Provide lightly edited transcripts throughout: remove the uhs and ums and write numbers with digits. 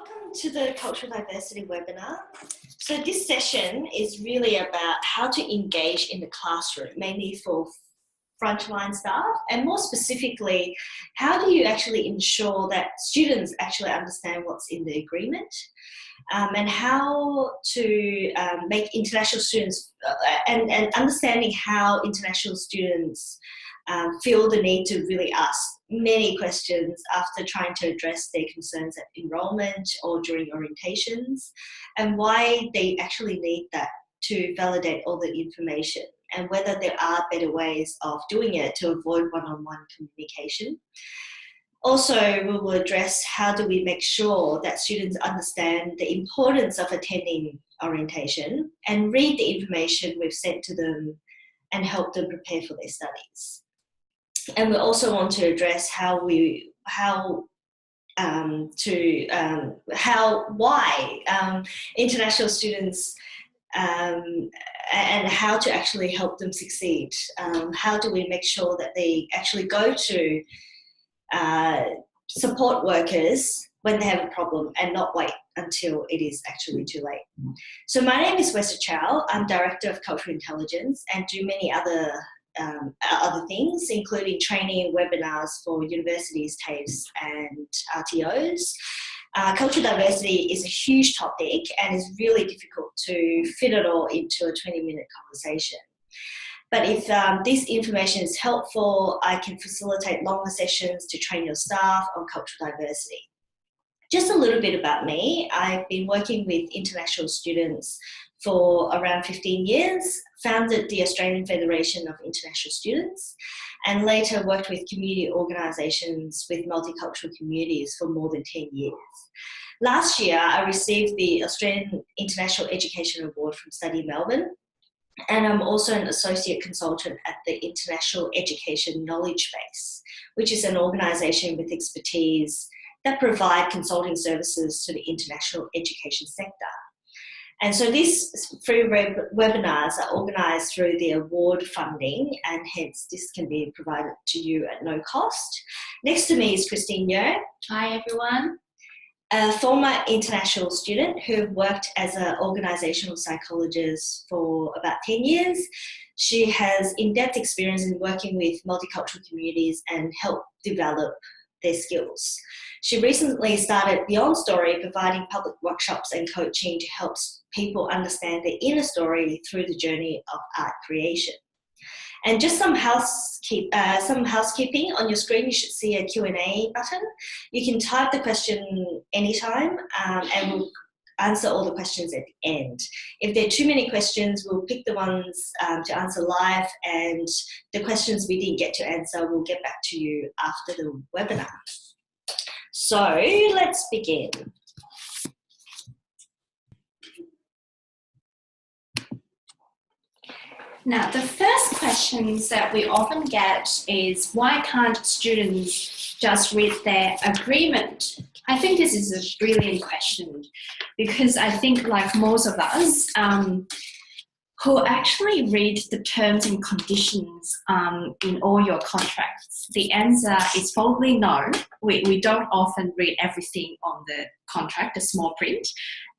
Welcome to the Cultural Diversity webinar. So this session is really about how to engage in the classroom, mainly for frontline staff, and more specifically, how do you actually ensure that students actually understand what's in the agreement, and how to make international students, and understanding how international students feel the need to really ask many questions after trying to address their concerns at enrolment or during orientations, and why they actually need that to validate all the information, and whether there are better ways of doing it to avoid one-on-one communication. Also, we will address how do we make sure that students understand the importance of attending orientation and read the information we've sent to them and help them prepare for their studies. And we also want to address why international students and how to actually help them succeed. How do we make sure that they actually go to support workers when they have a problem and not wait until it is actually too late. So my name is Wesa Chau. I'm Director of Cultural Intelligence and do many other things, including training and webinars for universities, TAFEs and RTOs. Cultural diversity is a huge topic and is really difficult to fit it all into a 20-minute conversation. But if this information is helpful, I can facilitate longer sessions to train your staff on cultural diversity. Just a little bit about me. I've been working with international students for around 15 years, founded the Australian Federation of International Students, and later worked with community organisations with multicultural communities for more than 10 years. Last year, I received the Australian International Education Award from Study Melbourne, and I'm also an associate consultant at the International Education Knowledge Base, which is an organisation with expertise that provide consulting services to the international education sector. And so these free webinars are organised through the award funding, and hence this can be provided to you at no cost. Next to me is Christine Yeo. Hi everyone. A former international student who worked as an organisational psychologist for about 10 years. She has in-depth experience in working with multicultural communities and help develop their skills. She recently started Beyond Story, providing public workshops and coaching to help people understand their inner story through the journey of art creation. And just some housekeeping. On your screen, you should see a Q&A button. You can type the question anytime, and we'll answer all the questions at the end. If there are too many questions, we'll pick the ones to answer live, and the questions we didn't get to answer, we'll get back to you after the webinar. So let's begin. Now, the first questions that we often get is, why can't students just read their agreement? I think this is a brilliant question, because I think, like most of us, who actually read the terms and conditions in all your contracts, the answer is probably no. We don't often read everything on the contract, the small print,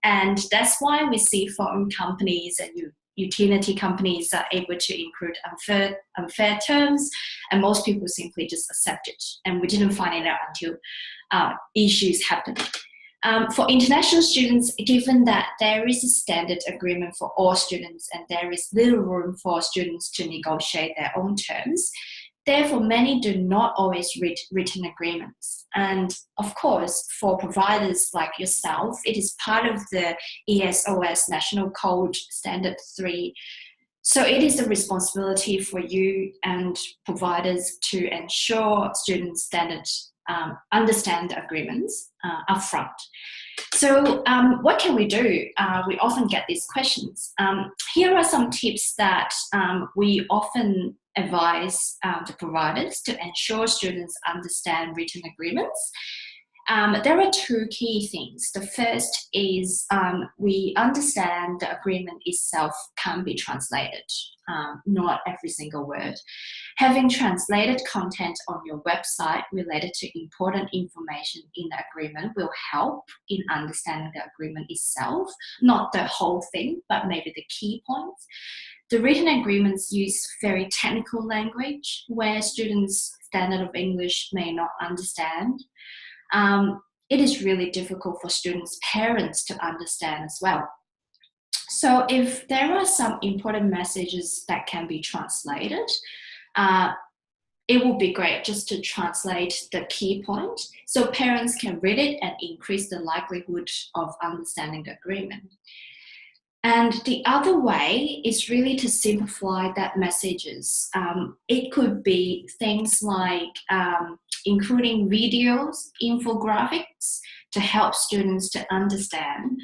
and that's why we see foreign companies and utility companies are able to include unfair terms, and most people simply just accept it, and we didn't find it out until issues happened. For international students, given that there is a standard agreement for all students and there is little room for students to negotiate their own terms, therefore many do not always read written agreements. And of course, for providers like yourself, it is part of the ESOS National Code Standard 3. So it is a responsibility for you and providers to ensure students understand the agreements upfront. So what can we do? We often get these questions. Here are some tips that we often advise the providers to ensure students understand written agreements. There are two key things. The first is we understand the agreement itself can be translated, not every single word. Having translated content on your website related to important information in the agreement will help in understanding the agreement itself, not the whole thing, but maybe the key points. The written agreements use very technical language where students' standard of English may not understand. It is really difficult for students' parents to understand as well. So if there are some important messages that can be translated, it would be great just to translate the key point so parents can read it and increase the likelihood of understanding the agreement. And the other way is really to simplify that messages. It could be things like including videos, infographics to help students to understand.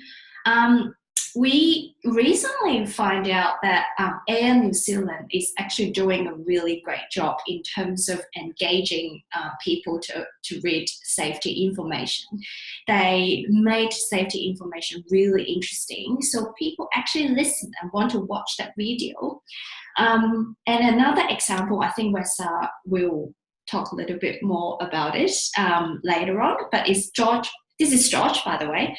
We recently find out that Air New Zealand is actually doing a really great job in terms of engaging people to read safety information. They made safety information really interesting, so people actually listen and want to watch that video. And another example, I think Wesa will talk a little bit more about it later on, but it's George. This is George, by the way.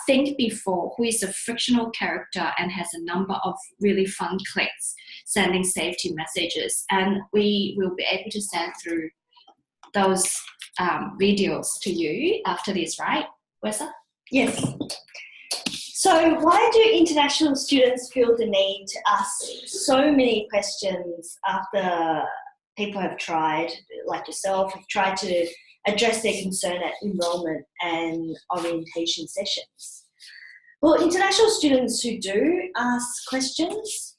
Think Before, who is a fictional character and has a number of really fun clicks sending safety messages. And we will be able to send through those videos to you after this, right, Wesa? Yes. So why do international students feel the need to ask so many questions after people have tried, like yourself, have tried to address their concern at enrolment and orientation sessions? Well, international students who do ask questions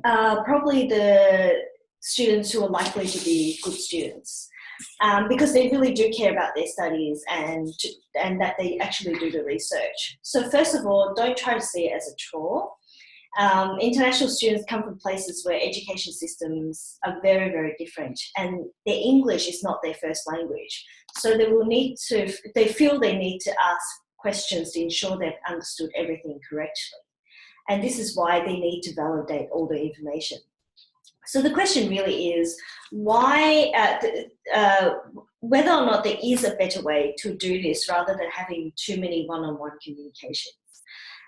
are probably the students who are likely to be good students, because they really do care about their studies and that they actually do the research. So first of all, don't try to see it as a chore. International students come from places where education systems are very, very different, and their English is not their first language. So they feel they need to ask questions to ensure they've understood everything correctly. And this is why they need to validate all the information. So the question really is why, whether or not there is a better way to do this rather than having too many one-on-one communications.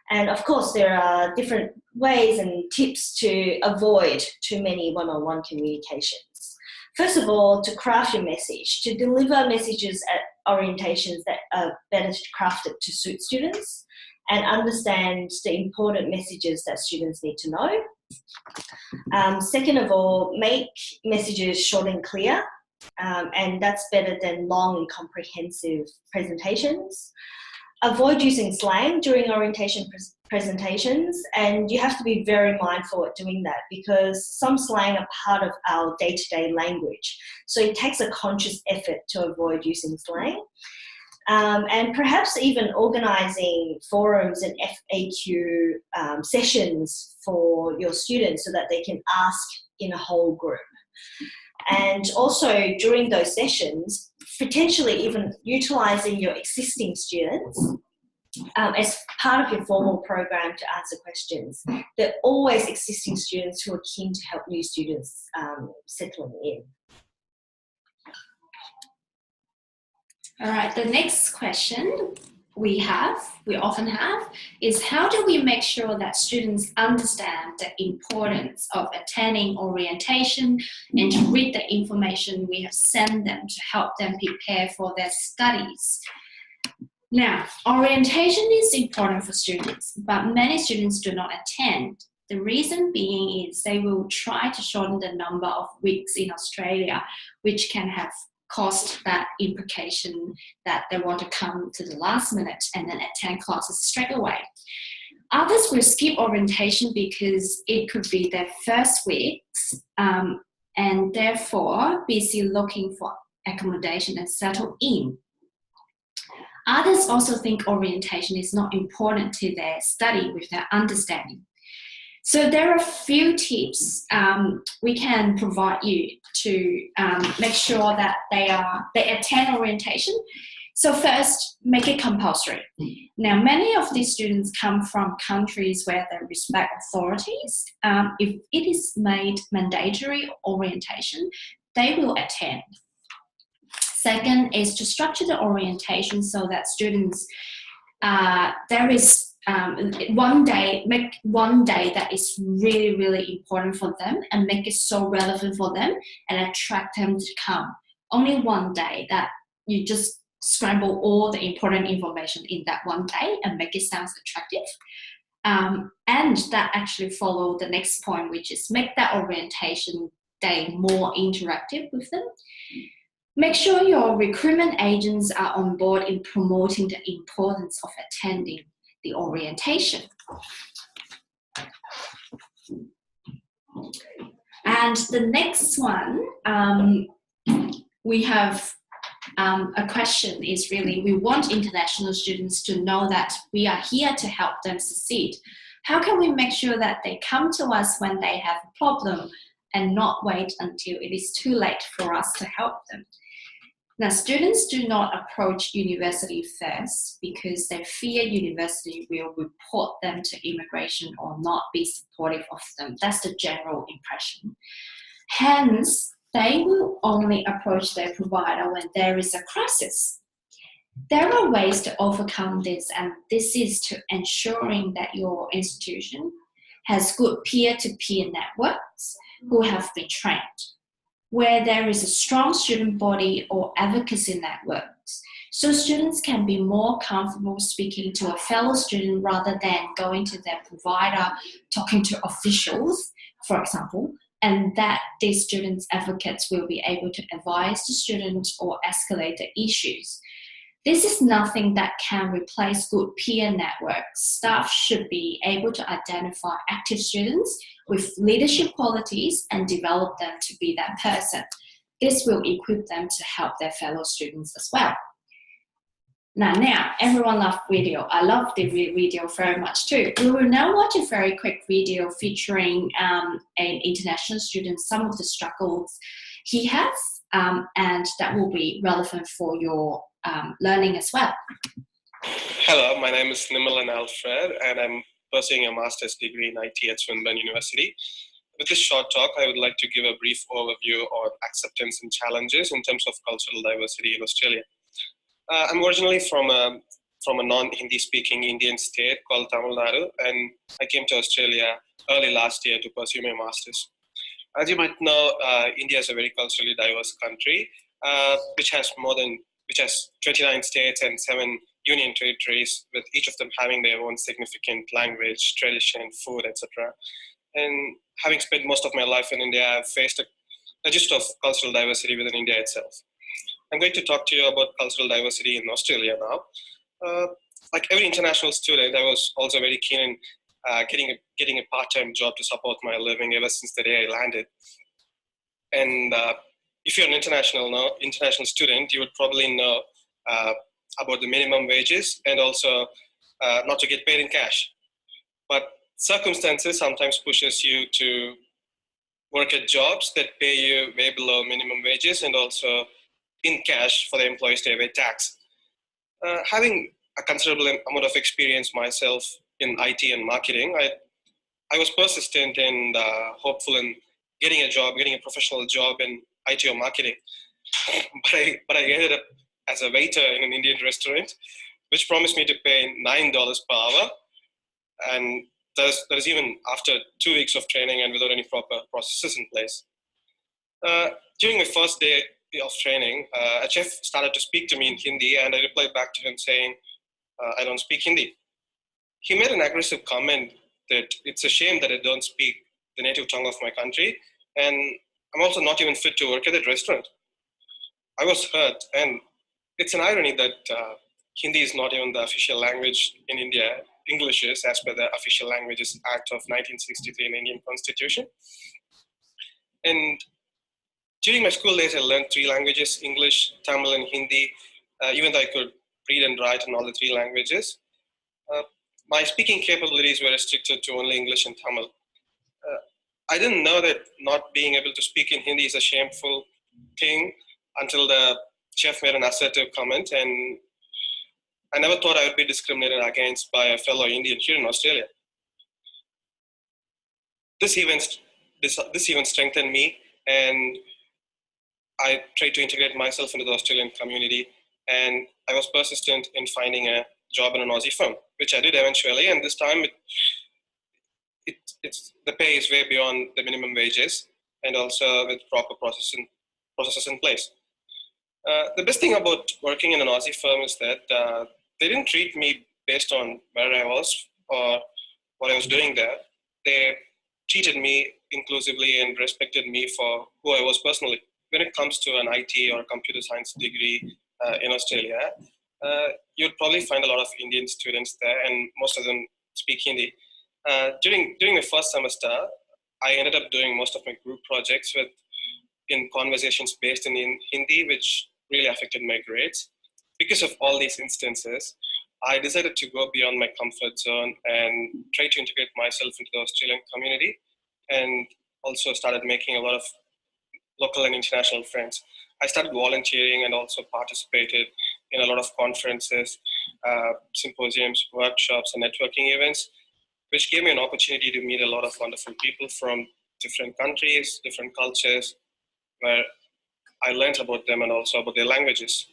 And of course, there are different ways and tips to avoid too many one-on-one communications. First of all, to craft your message, to deliver messages at orientations that are better crafted to suit students and understand the important messages that students need to know. Second of all, make messages short and clear, and that's better than long and comprehensive presentations. Avoid using slang during orientation presentations, and you have to be very mindful at doing that because some slang are part of our day-to-day language. So it takes a conscious effort to avoid using slang. And perhaps even organising forums and FAQ sessions for your students so that they can ask in a whole group. And also during those sessions, potentially even utilising your existing students as part of your formal program to answer questions. There are always existing students who are keen to help new students settling in. All right, the next question we often have, is how do we make sure that students understand the importance of attending orientation and to read the information we have sent them to help them prepare for their studies? Now, orientation is important for students, but many students do not attend. The reason being is they will try to shorten the number of weeks in Australia, which can have cost that implication that they want to come to the last minute and then attend classes straight away. Others will skip orientation because it could be their first weeks and therefore busy looking for accommodation and settle in. Others also think orientation is not important to their study with their understanding. So there are a few tips we can provide you to make sure that they attend orientation. So first, make it compulsory. Now, many of these students come from countries where they respect authorities. If it is made mandatory orientation, they will attend. Second is to structure the orientation so that students, there is one day, make one day that is really, really important for them and make it so relevant for them and attract them to come. Only one day that you just scramble all the important information in that one day and make it sound attractive. And that actually follow the next point, which is make that orientation day more interactive with them. Make sure your recruitment agents are on board in promoting the importance of attending the orientation. And the next one, we have a question is really, we want international students to know that we are here to help them succeed. How can we make sure that they come to us when they have a problem and not wait until it is too late for us to help them? Now, students do not approach university first because they fear university will report them to immigration or not be supportive of them. That's the general impression. Hence, they will only approach their provider when there is a crisis. There are ways to overcome this, and this is to ensuring that your institution has good peer-to-peer networks who have been trained. Where there is a strong student body or advocacy networks, so students can be more comfortable speaking to a fellow student rather than going to their provider, talking to officials, for example, and that these students' advocates will be able to advise the student or escalate the issues. This is nothing that can replace good peer networks. Staff should be able to identify active students with leadership qualities and develop them to be that person. This will equip them to help their fellow students as well. Now, everyone loves video. I love the video very much too. We will now watch a very quick video featuring an international student, some of the struggles he has, and that will be relevant for your learning as well. Hello, my name is Nimalan Alfred, and I'm pursuing a master's degree in IT at Swinburne University. With this short talk, I would like to give a brief overview on acceptance and challenges in terms of cultural diversity in Australia. I'm originally from a non-Hindi speaking Indian state called Tamil Nadu, and I came to Australia early last year to pursue my master's. As you might know, India is a very culturally diverse country, which has 29 states and 7 union territories, with each of them having their own significant language, tradition, food, etc. And having spent most of my life in India, I've faced a gist of cultural diversity within India itself. I'm going to talk to you about cultural diversity in Australia now. Like every international student, I was also very keen in getting a part-time job to support my living ever since the day I landed. And if you're an international student, you would probably know about the minimum wages and also not to get paid in cash. But circumstances sometimes pushes you to work at jobs that pay you way below minimum wages and also in cash for the employees to evade tax. Having a considerable amount of experience myself in IT and marketing, I was persistent and hopeful in getting a professional job in IT or marketing. But I ended up as a waiter in an Indian restaurant, which promised me to pay $9 per hour. And that is even after 2 weeks of training and without any proper processes in place. During my first day of training, a chef started to speak to me in Hindi, and I replied back to him saying, I don't speak Hindi. He made an aggressive comment that it's a shame that I don't speak the native tongue of my country, and I'm also not even fit to work at that restaurant. I was hurt, and it's an irony that Hindi is not even the official language in India. English is, as per the Official Languages Act of 1963 in the Indian Constitution. And during my school days, I learned 3 languages, English, Tamil, and Hindi, even though I could read and write in all the 3 languages. My speaking capabilities were restricted to only English and Tamil. I didn't know that not being able to speak in Hindi is a shameful thing until the chef made an assertive comment, and I never thought I would be discriminated against by a fellow Indian here in Australia. This event strengthened me, and I tried to integrate myself into the Australian community, and I was persistent in finding a job in an Aussie firm, which I did eventually, and this time it's the pay is way beyond the minimum wages, and also with proper processes in place. The best thing about working in an Aussie firm is that they didn't treat me based on where I was or what I was doing there. They treated me inclusively and respected me for who I was personally. When it comes to an IT or computer science degree in Australia, you'll probably find a lot of Indian students there, and most of them speak Hindi. During the first semester, I ended up doing most of my group projects in conversations based in Hindi, which really affected my grades. Because of all these instances, I decided to go beyond my comfort zone and try to integrate myself into the Australian community, and also started making a lot of local and international friends. I started volunteering and also participated in a lot of conferences, symposiums, workshops, and networking events, which gave me an opportunity to meet a lot of wonderful people from different countries, different cultures, where I learned about them and also about their languages.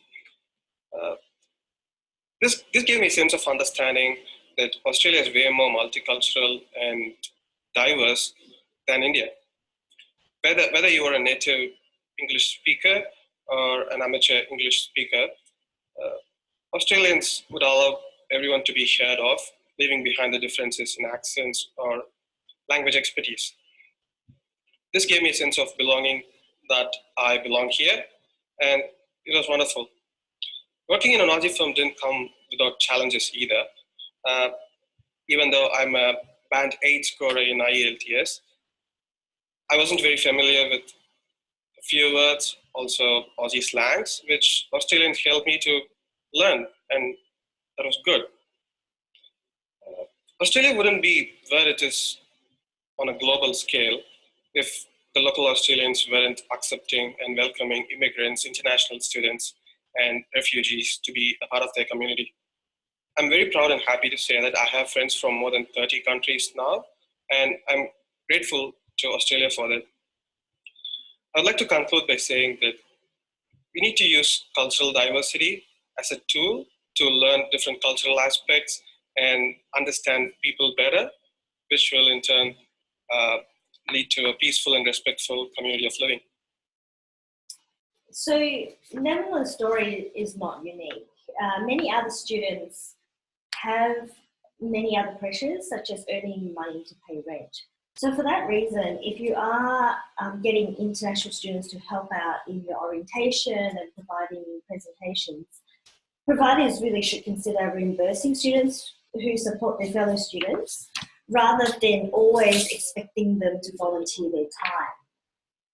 This gave me a sense of understanding that Australia is way more multicultural and diverse than India. Whether you are a native English speaker or an amateur English speaker, Australians would allow everyone to be shared of, leaving behind the differences in accents or language expertise. This gave me a sense of belonging, that I belong here, and it was wonderful. Working in an Aussie firm didn't come without challenges either. Even though I'm a band 8 scorer in IELTS, I wasn't very familiar with a few words, also Aussie slangs, which Australians helped me to learn, and that was good. Australia wouldn't be where it is on a global scale if the local Australians weren't accepting and welcoming immigrants, international students, and refugees to be a part of their community. I'm very proud and happy to say that I have friends from more than 30 countries now, and I'm grateful to Australia for that. I'd like to conclude by saying that we need to use cultural diversity as a tool to learn different cultural aspects and understand people better, which will in turn lead to a peaceful and respectful community of living. So Netherlands' story is not unique. Many other students have many other pressures, such as earning money to pay rent. So for that reason, if you are getting international students to help out in your orientation and providing presentations, providers really should consider reimbursing students who support their fellow students, rather than always expecting them to volunteer their time.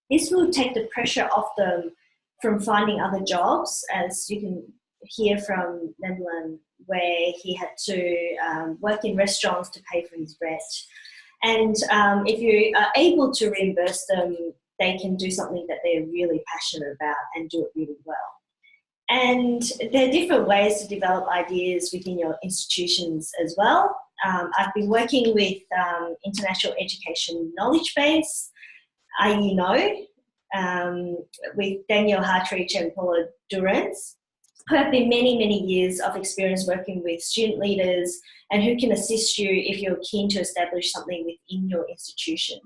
This will take the pressure off them from finding other jobs, as you can hear from Nemlan, where he had to work in restaurants to pay for his rent. And if you are able to reimburse them, they can do something that they're really passionate about and do it really well. And there are different ways to develop ideas within your institutions as well. I've been working with International Education Knowledge Base, IEKNOW, with Daniel Hartridge and Paula Durrance, who have been many years of experience working with student leaders and who can assist you if you're keen to establish something within your institution.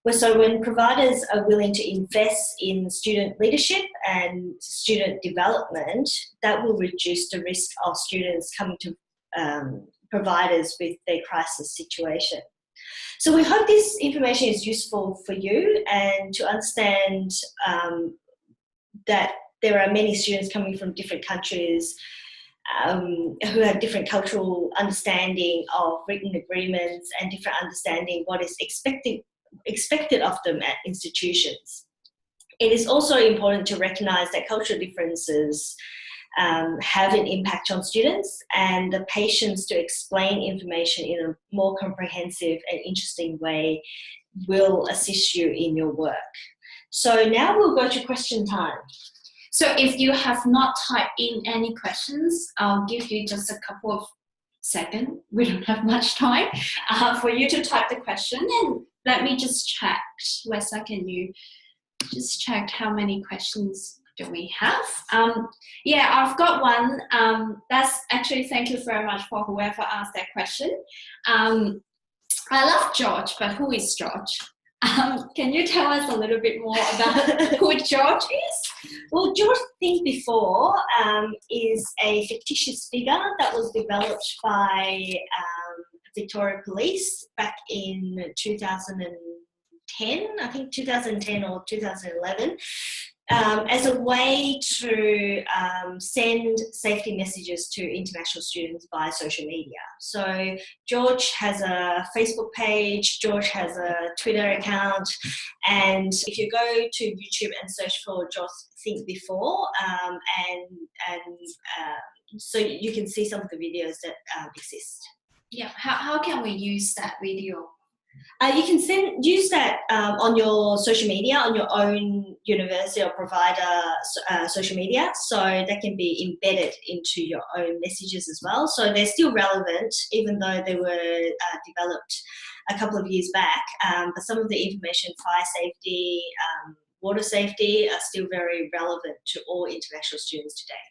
So when providers are willing to invest in student leadership and student development, that will reduce the risk of students coming to providers with their crisis situation. So we hope this information is useful for you, and to understand that there are many students coming from different countries who have different cultural understanding of written agreements and different understanding what is expected of them at institutions. It is also important to recognise that cultural differences have an impact on students, and the patience to explain information in a more comprehensive and interesting way will assist you in your work. So now we'll go to question time. So if you have not typed in any questions, I'll give you just a couple of seconds. We don't have much time for you to type the question. And let me just check. Wesa, can you just check how many questions do we have? Yeah, I've got one. That's actually, thank you very much for whoever asked that question. I love George, but who is George? Can you tell us a little bit more about who George is? Well, George Think Before is a fictitious figure that was developed by Victoria Police back in 2010, I think 2010 or 2011, as a way to send safety messages to international students via social media. So George has a Facebook page, George has a Twitter account, and if you go to YouTube and search for George Think Before, so you can see some of the videos that exist. Yeah, how can we use that video? You can use that on your social media, on your own university or provider social media, so that can be embedded into your own messages as well. So they're still relevant, even though they were developed a couple of years back, but some of the information, fire safety, water safety, are still very relevant to all international students today.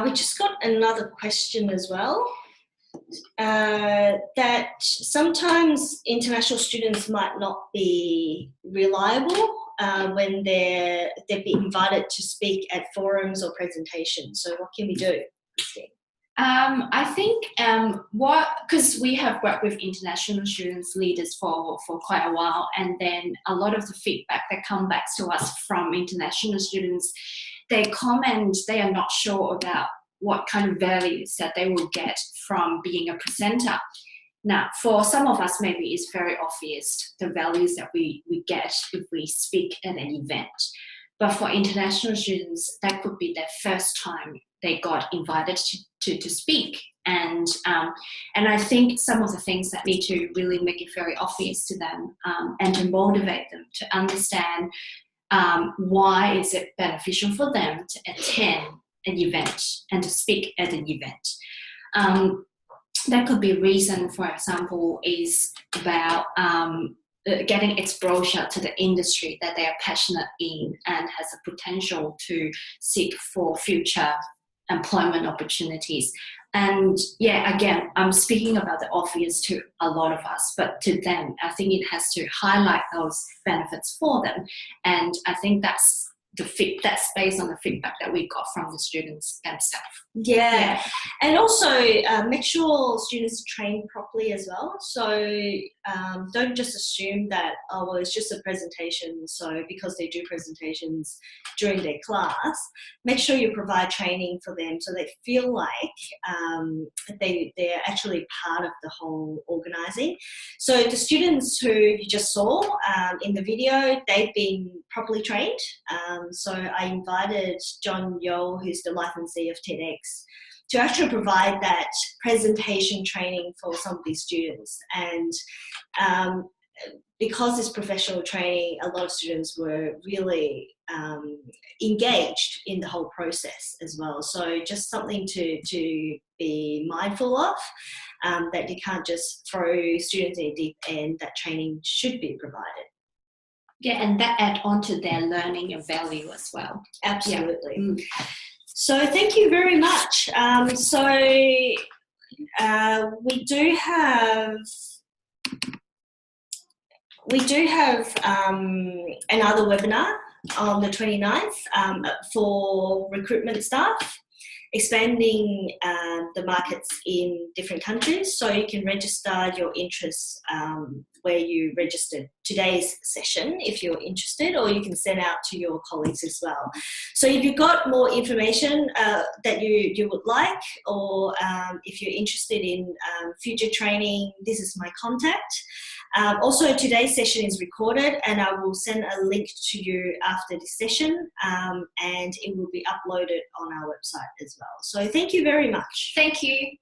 We just got another question as well. That sometimes international students might not be reliable when they've been invited to speak at forums or presentations. So what can we do? I think because we have worked with international students leaders for quite a while, and then a lot of the feedback that comes back to us from international students, they comment they are not sure about what kind of values that they will get from being a presenter. Now, for some of us, maybe it's very obvious the values that we get if we speak at an event. But for international students, that could be their first time they got invited to speak. And I think some of the things that need to really make it very obvious to them and to motivate them to understand why is it beneficial for them to attend an event and to speak at an event. That could be a reason, for example, is about getting exposure to the industry that they are passionate in and has a potential to seek for future employment opportunities. And yeah, again, I'm speaking about the obvious to a lot of us, but to them, I think it has to highlight those benefits for them. And I think that's based on the feedback that we got from the students themselves. Yeah. And also make sure students train properly as well. So don't just assume that, oh, well, it's just a presentation, so because they do presentations during their class, make sure you provide training for them so they feel like they're actually part of the whole organising. So the students who you just saw in the video, they've been properly trained. So I invited John Yo, who's the licensee of TEDx, to actually provide that presentation training for some of these students. And because it's professional training, a lot of students were really engaged in the whole process as well. So just something to be mindful of, that you can't just throw students in deep end, that training should be provided. Yeah, and that add on to their learning and value as well. Absolutely. Yeah. So thank you very much. We do have another webinar on the 29th for recruitment staff, expanding the markets in different countries. So you can register your interests where you registered today's session if you're interested, or you can send out to your colleagues as well. So if you've got more information that you would like, or if you're interested in future training, this is my contact. Also, today's session is recorded, and I will send a link to you after this session, and it will be uploaded on our website as well. So thank you very much. Thank you.